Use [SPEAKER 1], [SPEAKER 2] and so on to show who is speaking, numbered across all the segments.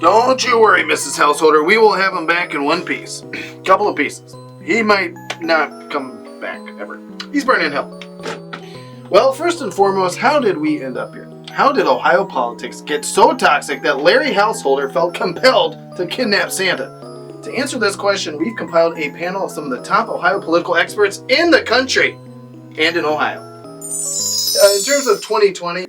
[SPEAKER 1] Don't you worry, Mrs. Householder. We will have him back in one piece. Couple of pieces. He might not come back ever. He's burning in hell. Well, first and foremost, how did we end up here? How did Ohio politics get so toxic that Larry Householder felt compelled to kidnap Santa? To answer this question, we've compiled a panel of some of the top Ohio political experts in the country and in Ohio. In terms of 2020,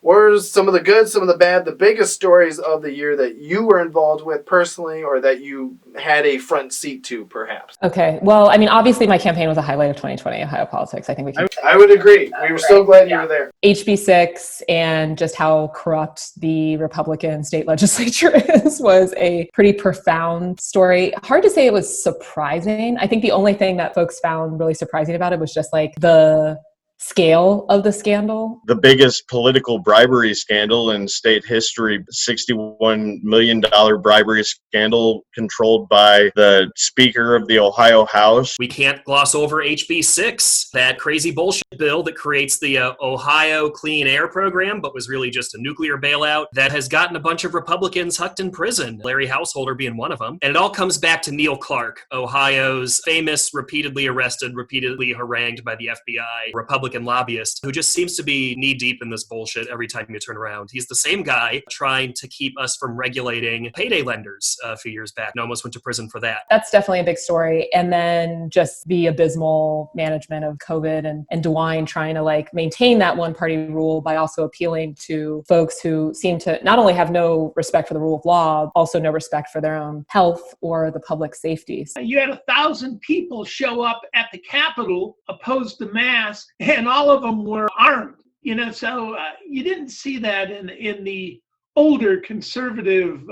[SPEAKER 1] what are some of the good, some of the bad, the biggest stories of the year that you were involved with personally or that you had a front seat to, perhaps?
[SPEAKER 2] Okay. Well, I mean, obviously my campaign was a highlight of 2020 Ohio politics. I think we can.
[SPEAKER 1] I would agree. We were so glad you were there.
[SPEAKER 2] HB6 and just how corrupt the Republican state legislature is was a pretty profound story. Hard to say it was surprising. I think the only thing that folks found really surprising about it was just like the scale of the scandal.
[SPEAKER 3] The biggest political bribery scandal in state history, $61 million bribery scandal controlled by the Speaker of the Ohio House.
[SPEAKER 4] We can't gloss over HB6, that crazy bullshit bill that creates the Ohio Clean Air Program, but was really just a nuclear bailout that has gotten a bunch of Republicans hucked in prison, Larry Householder being one of them. And it all comes back to Neil Clark, Ohio's famous, repeatedly arrested, repeatedly harangued by the FBI Republican lobbyist who just seems to be knee-deep in this bullshit every time you turn around. He's the same guy trying to keep us from regulating payday lenders a few years back and almost went to prison for that.
[SPEAKER 2] That's definitely a big story. And then just the abysmal management of COVID and DeWine trying to like maintain that one-party rule by also appealing to folks who seem to not only have no respect for the rule of law, also no respect for their own health or the public safety.
[SPEAKER 5] You had 1,000 people show up at the Capitol opposed to masks, and all of them were armed. So you didn't see that in the older conservative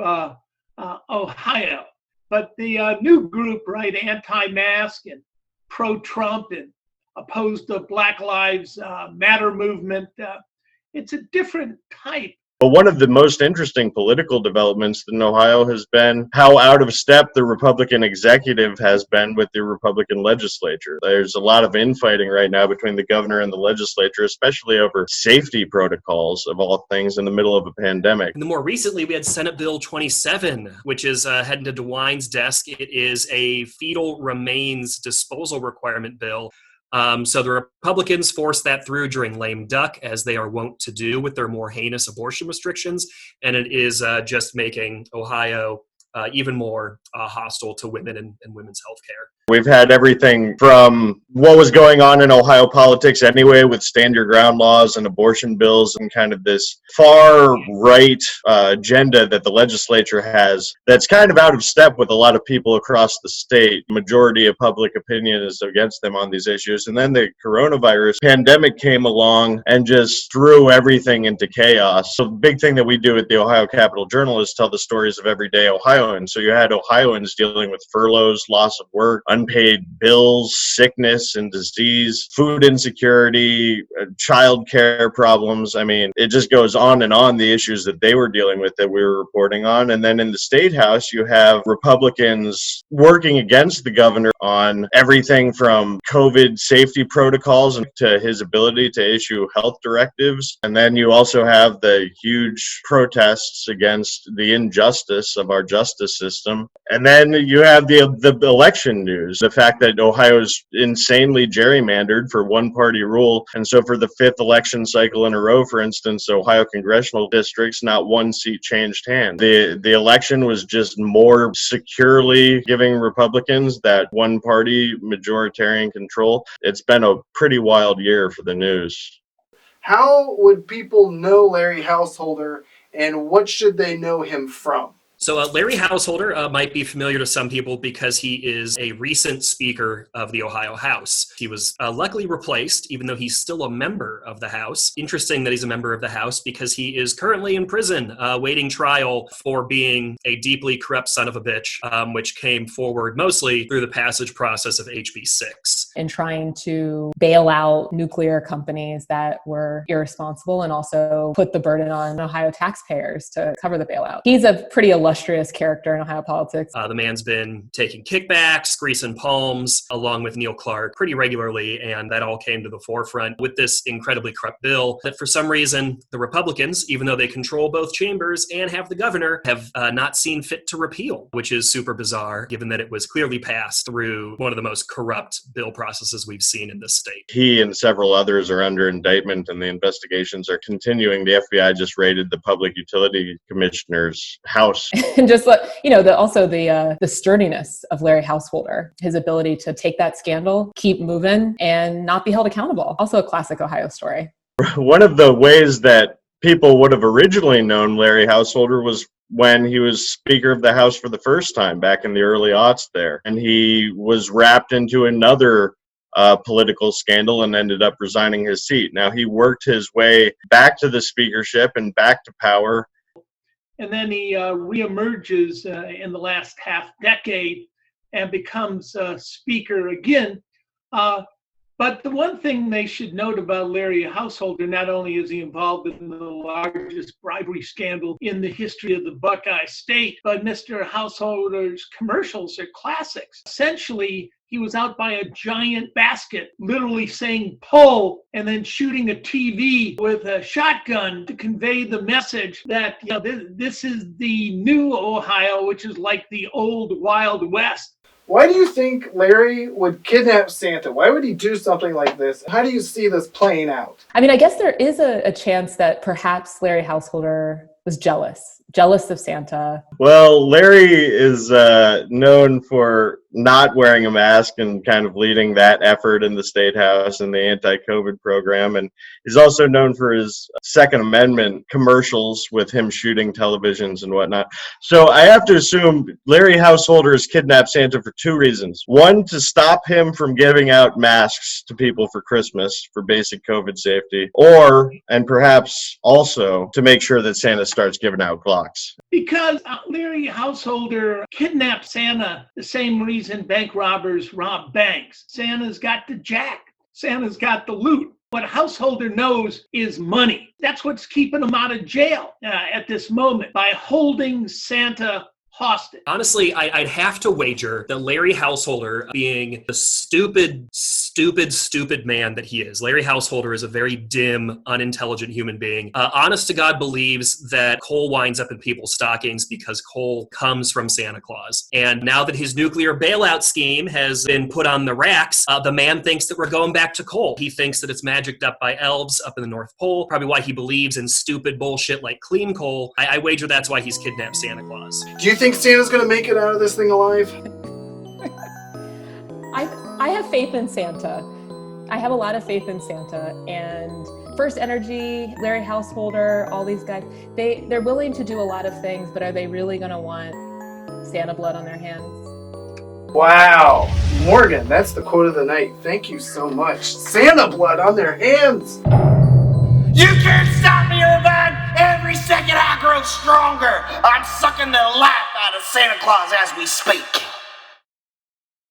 [SPEAKER 5] Ohio. But the new group, right, anti-mask and pro-Trump and opposed the Black Lives Matter movement, it's a different type.
[SPEAKER 3] But one of the most interesting political developments in Ohio has been how out of step the Republican executive has been with the Republican legislature. There's a lot of infighting right now between the governor and the legislature, especially over safety protocols, of all things, in the middle of a pandemic.
[SPEAKER 4] And then more recently, we had Senate Bill 27, which is heading to DeWine's desk. It is a fetal remains disposal requirement bill. So the Republicans forced that through during lame duck, as they are wont to do with their more heinous abortion restrictions. And it is just making Ohio even more hostile to women and women's health care.
[SPEAKER 3] We've had everything from what was going on in Ohio politics anyway with stand your ground laws and abortion bills and kind of this far right agenda that the legislature has that's kind of out of step with a lot of people across the state. Majority of public opinion is against them on these issues. And then the coronavirus pandemic came along and just threw everything into chaos. So the big thing that we do at the Ohio Capital Journal is tell the stories of everyday Ohioans. So you had Ohioans dealing with furloughs, loss of work, unpaid bills, sickness and disease, food insecurity, child care problems. I mean, it just goes on and on, the issues that they were dealing with that we were reporting on. And then in the state house, you have Republicans working against the governor on everything from COVID safety protocols to his ability to issue health directives. And then you also have the huge protests against the injustice of our justice system. And then you have the election news. The fact that Ohio is insanely gerrymandered for one-party rule. And so for the fifth election cycle in a row, for instance, Ohio congressional districts, not one seat changed hands. The election was just more securely giving Republicans that one-party majoritarian control. It's been a pretty wild year for the news.
[SPEAKER 1] How would people know Larry Householder, and what should they know him from?
[SPEAKER 4] So Larry Householder might be familiar to some people because he is a recent Speaker of the Ohio House. He was luckily replaced, even though he's still a member of the House. Interesting that he's a member of the House because he is currently in prison waiting trial for being a deeply corrupt son of a bitch, which came forward mostly through the passage process of HB6.
[SPEAKER 2] In trying to bail out nuclear companies that were irresponsible and also put the burden on Ohio taxpayers to cover the bailout. He's a pretty illustrious illustrious character in Ohio politics.
[SPEAKER 4] The man's been taking kickbacks, greasing palms, along with Neil Clark pretty regularly, and that all came to the forefront with this incredibly corrupt bill that for some reason the Republicans, even though they control both chambers and have the governor, have not seen fit to repeal, which is super bizarre given that it was clearly passed through one of the most corrupt bill processes we've seen in this state.
[SPEAKER 3] He and several others are under indictment, and the investigations are continuing. The FBI just raided the Public Utility Commissioner's house.
[SPEAKER 2] And just also the sturdiness of Larry Householder, his ability to take that scandal, keep moving, and not be held accountable. Also a classic Ohio story.
[SPEAKER 3] One of the ways that people would have originally known Larry Householder was when he was Speaker of the House for the first time back in the early aughts there. And he was wrapped into another political scandal and ended up resigning his seat. Now, he worked his way back to the speakership and back to power.
[SPEAKER 5] And then he reemerges in the last half decade and becomes Speaker again. But the one thing they should note about Larry Householder, not only is he involved in the largest bribery scandal in the history of the Buckeye State, but Mr. Householder's commercials are classics. Essentially, he was out by a giant basket, literally saying pull, and then shooting a TV with a shotgun to convey the message that this is the new Ohio, which is like the old Wild West.
[SPEAKER 1] Why do you think Larry would kidnap Santa? Why would he do something like this? How do you see this playing out?
[SPEAKER 2] I mean, I guess there is a chance that perhaps Larry Householder was jealous of Santa.
[SPEAKER 3] Well, Larry is known for not wearing a mask and kind of leading that effort in the State House and the anti-COVID program. And he's also known for his Second Amendment commercials with him shooting televisions and whatnot. So I have to assume Larry Householder has kidnapped Santa for two reasons. One, to stop him from giving out masks to people for Christmas for basic COVID safety, and perhaps also to make sure that Santa starts giving out Glocks.
[SPEAKER 5] Because Larry Householder kidnapped Santa the same reason bank robbers rob banks. Santa's got the jack. Santa's got the loot. What Householder knows is money. That's what's keeping him out of jail at this moment, by holding Santa hostage.
[SPEAKER 4] Honestly, I'd have to wager that Larry Householder, being the stupid man that he is, Larry Householder is a very dim, unintelligent human being. Honest to God believes that coal winds up in people's stockings because coal comes from Santa Claus. And now that his nuclear bailout scheme has been put on the racks, the man thinks that we're going back to coal. He thinks that it's magicked up by elves up in the North Pole, probably why he believes in stupid bullshit like clean coal. I wager that's why he's kidnapped Santa Claus.
[SPEAKER 1] Do you think Santa's going to make it out of this thing alive?
[SPEAKER 2] I have faith in Santa. I have a lot of faith in Santa. And First Energy, Larry Householder, all these guys, they're willing to do a lot of things, but are they really going to want Santa blood on their hands?
[SPEAKER 1] Wow. Morgan, that's the quote of the night. Thank you so much. Santa blood on their hands.
[SPEAKER 6] You can't stop me, Irvine! Every second I grow stronger, I'm sucking the life out of Santa Claus as we speak.